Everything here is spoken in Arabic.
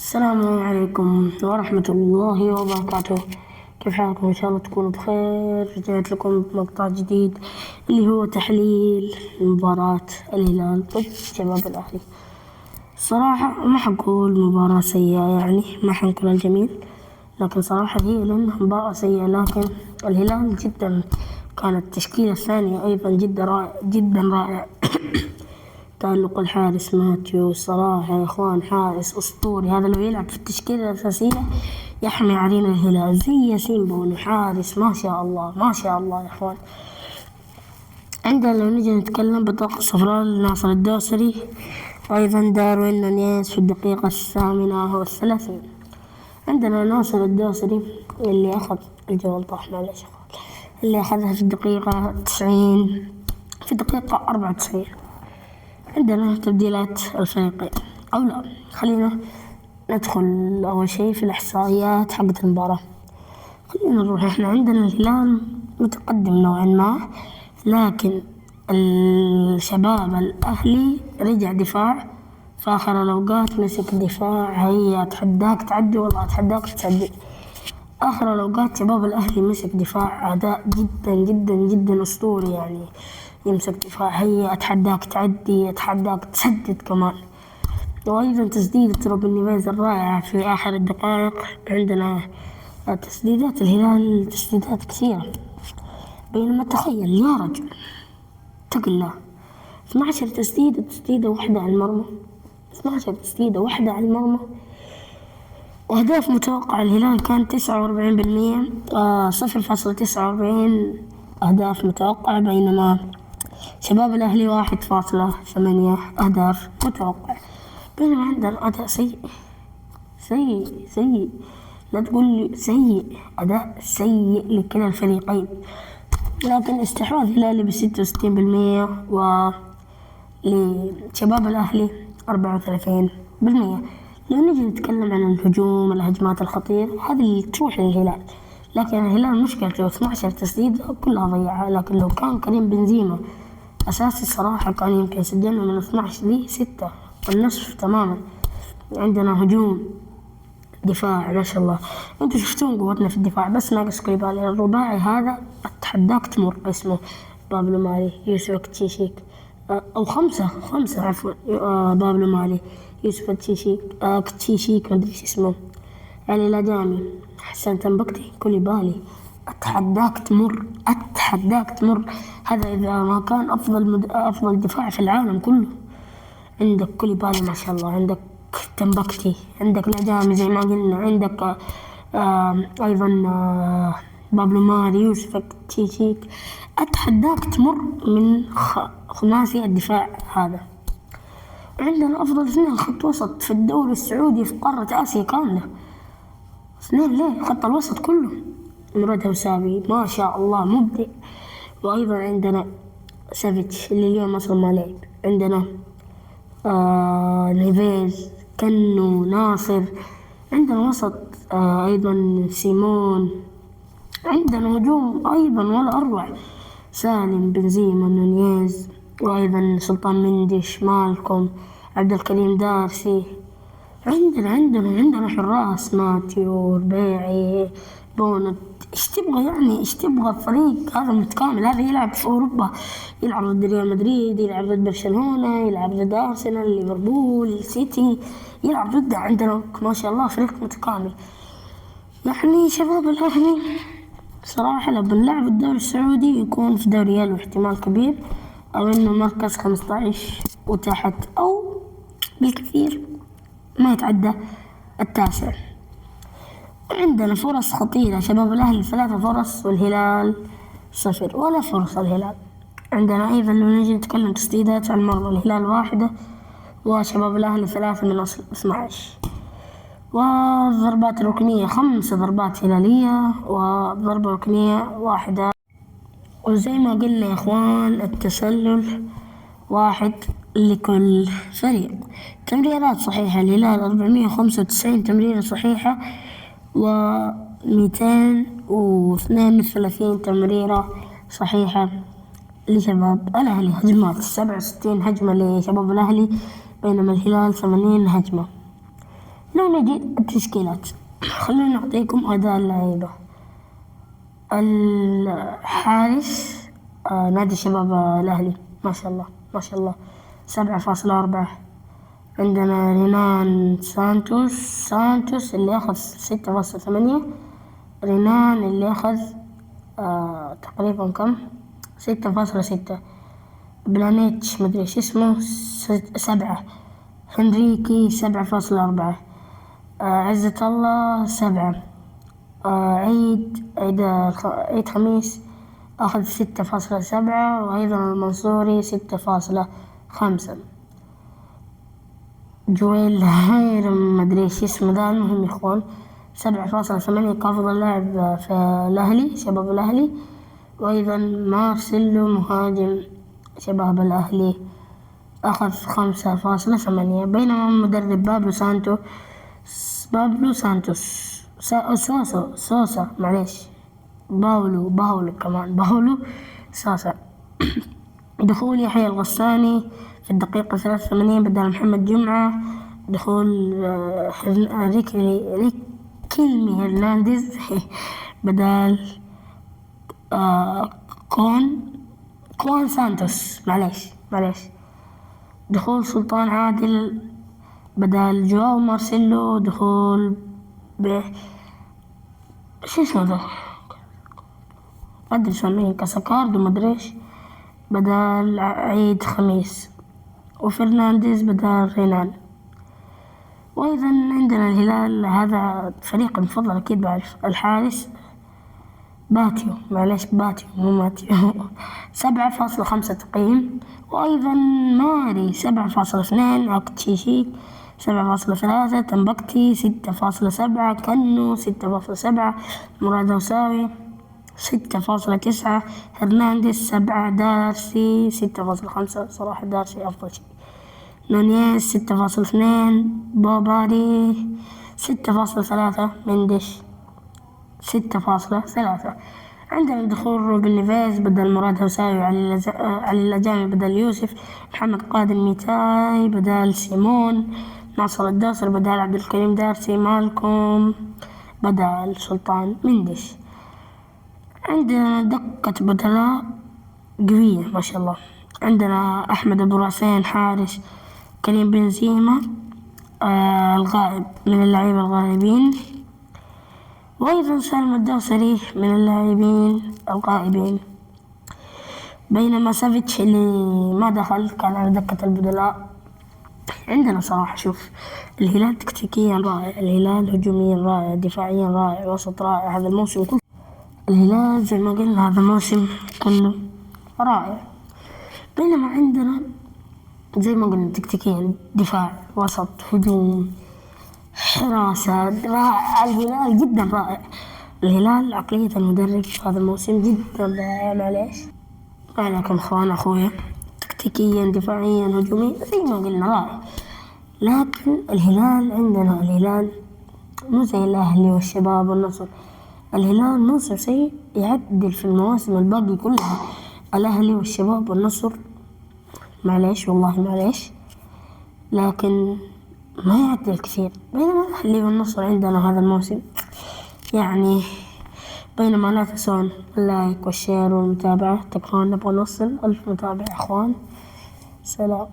السلام عليكم ورحمة الله وبركاته. كيف حالكم؟ إن شاء الله تكونوا بخير. رجعت لكم بمقطع جديد اللي هو تحليل مباراة الهلال ضد شباب الأهلي. صراحة ما حنقول مباراة سيئة، يعني ما حنقول الجميل، لكن صراحة هي لأنها مباراة سيئة. لكن الهلال جدا كانت التشكيلة الثانية أيضا جدا رائع جدا رائع. تألق الحارس ماتيو صراحة يا إخوان، حارس أسطوري. هذا لو يلعب في التشكيلة الأساسية يحمي علينا الهلال زي ياسين بونو. حارس ما شاء الله ما شاء الله يا إخوان. عندنا لو نجي نتكلم بطاقة صفراء لناصر الدوسري، وأيضا داروين نونيز في الدقيقة 38. عندنا ناصر الدوسري اللي أخذ الجوال طاح معلش، اللي أخذها في الدقيقة 90 في الدقيقة 94. عندنا تبديلات الفريقين، أو لا خلينا ندخل أول شيء في الإحصائيات حقت المباراة. خلينا نروح. إحنا عندنا الهلال متقدم نوعا ما، لكن الشباب الأهلي رجع دفاع في آخر الأوقات، مسك دفاع. هيا أتحداك تعدي، والله أتحداك تعدي. آخر الأوقات شباب الأهلي مسك دفاع أداء جدا جدا جدا أسطوري، يعني يمسك دفاع. هيا أتحداك تعدي، أتحداك تسدد كمان. وأيضا تسديدة روبن نيفيز الرائعة في آخر الدقائق. عندنا تسديدات الهلال تسديدات كثيرة، بينما تخيل يا رجل اتق الله، 12 تسديدة واحدة على المرمى. 12 تسديدة واحدة على المرمى. وأهداف متوقع الهلال كان 49%، 0.49 أهداف متوقع، بينما شباب الأهلي 1.8 أهداف متوقع. بينما عندنا أداء سيء سيء سيء، لا تقول لي سيء، أداء سيء لكلا الفريقين. لكن استحواذ الهلال ب66%، ولشباب الأهلي 34%. لو نجي نتكلم عن الهجوم، الهجمات الخطيرة هذه اللي تروح للهلال، لكن الهلال مشكلته 12 تسديدة كلها ضيعها. لكن لو كان كريم بنزيما أساسي الصراحة كان يمكن يسجلنا من 12 دي 6، النصف تماما. عندنا هجوم، دفاع ما شاء الله. انتوا شفتون قوتنا في الدفاع، بس ناقص كوليبالي. الرباعي هذا أتحداك تمر اسمه بابلو مالي يوسف كتشيشيك، أو خمسة عفوا. بابلو مالي يوسف كتشيشيك مدري ايش اسمه، علي لادامي، حسن تنبكتي، كوليبالي. أتحداك تمر. هذا إذا ما كان أفضل دفاع في العالم كله. عندك كوليبالي ما شاء الله، عندك تنبكتي، عندك لادامي زي ما قلنا، عندك أيضا بابلو ماري، يوسف كتشيشيك. أتحداك تمر من خماسي الدفاع هذا. عندنا أفضل 2 خط وسط في الدوري السعودي في قارة آسيا كاملة. 2 ليه؟ خط الوسط كله مراد هوسابي ما شاء الله مبدع. وأيضا عندنا سافيتش اللي اليوم أصلا ما لعب. عندنا نيفيز، كنو، ناصر. عندنا وسط أيضا سيمون. عندنا هجوم أيضا ولا أروع، سالم، بنزيما، نونيز، وأيضا سلطان مندش، مالكم، عبد الكريم دارسي. عندنا حراس ماتيو، ربيعي، بونت. ايش تبغى يعني؟ ايش تبغى؟ فريق هذا متكامل. هذا يلعب في أوروبا، يلعب ضد ريال مدريد، يلعب ضد برشلونة، يلعب ضد أرسنال، ليفربول، سيتي، يلعب ضد. عندنا ما شاء الله فريق متكامل. يعني شباب الأهلي صراحة لو بنلعب الدوري السعودي يكون في دوري يالو احتمال كبير، أو إنه مركز 15 وتحت، أو بالكثير ما يتعدى 9. عندنا فرص خطيرة. شباب الأهلي 3 فرص والهلال 0 ولا فرصة الهلال. عندنا أيضا لو نجي نتكلم تسديدات على المرمى، الهلال 1 وشباب الأهلي 3 من أصل 12. والضربات الركنية 5 ضربات هلالية وضربة ركنية 1. وزي ما قلنا يا إخوان التسلل 1 لكل فريق. تمريرات صحيحة الهلال 495 تمريرة صحيحة، و232 تمريرة صحيحة لشباب الأهلي. هجمات 67 هجمة لشباب الأهلي، بينما الهلال 80 هجمة. لو نجي التشكيلات، خلونا نعطيكم أداء اللعيبة. الحارس نادي الشباب الأهلي، ما شاء الله ما شاء الله، 7.4. عندنا رينان سانتوس اللي أخذ 6.8. رينان اللي أخذ تقريبا كم، 6.6. بلانيتش مدري ايش اسمه 7. هنريكي 7.4. عزة الله 7. عيد خميس أخذ 6.7، وأيضا المنصوري 6.5. جويل هير مدري ايش اسمه ذا، المهم يا اخوان 7.8 كأفضل لاعب في الأهلي شباب الأهلي. وأيضا مارسيلو مهاجم شباب الأهلي أخذ 5.8. بينما مدرب بابلو سانتوس سوسا معليش باولو سوسا. دخول يحيى الغساني في الدقيقة 83 بدل محمد جمعة. دخول ريكيلمي هرنانديز بدل كوان سانتوس معليش. دخول سلطان عادل بدل جواو مارسيلو. دخول شو اسمه ذا، مدري شو مين، كاساكاردو مدريش بدل عيد خميس. وفرنانديز بدل رينان. وأيضا عندنا الهلال، هذا فريق المفضل أكيد بعرف. الحارس باتيو مو ماتيو 7.5 تقييم. وأيضا ماري 7.2. أكتشيشي 7.3. تنبكتي 6.7. كنو 6.7. مراد وساوي 6.9. هرنانديز 7. دارسي 6.5. صراحة دارسي أفضل شيء. نونيز 6.2. بوباري 6.3. مندش 6.3. عندنا دخول روبن نيفيز بدل مراد هوساوي، علي الأجانب بدل يوسف، محمد قادم ميتاي بدل سيمون، ناصر الدوسر بدل عبد الكريم دارسي، مالكم بدل سلطان مندش. عندنا دقة بدلاء قوية ما شاء الله. عندنا أحمد أبو راسين حارس، كريم بنزيما الغائب من اللاعبين الغائبين، وأيضا سالم الدوسري من اللاعبين الغائبين. بينما سافيتش اللي ما دخل كان على دكة البدلاء. عندنا صراحة شوف، الهلال تكتيكيا رائع، الهلال هجوميا رائع، دفاعيا رائع، وسط رائع. هذا الموسم كله الهلال زي ما قلنا هذا الموسم كله رائع. بينما عندنا زي ما قلنا تكتيكيا دفاع، وسط، هجوم، حراسة رائع. الهلال جدا رائع. الهلال عقلية المدرب هذا الموسم جدا رائع. معليش ما عليكم أخويا، تكتيكيا دفاعيا هجوميا زي ما قلنا رائع. لكن الهلال عندنا، الهلال مو زي الأهلي والشباب والنصر. الهلال موسم سيء يعدل في المواسم الباقي كلها. الأهلي والشباب والنصر معليش والله معليش، لكن ما يعدل كثير. بينما الأهلي والنصر عندنا هذا الموسم يعني. بينما لا تنسون اللايك والشير والمتابعة. تكفون نبغى نوصل 1000 متابع أخوان. سلام.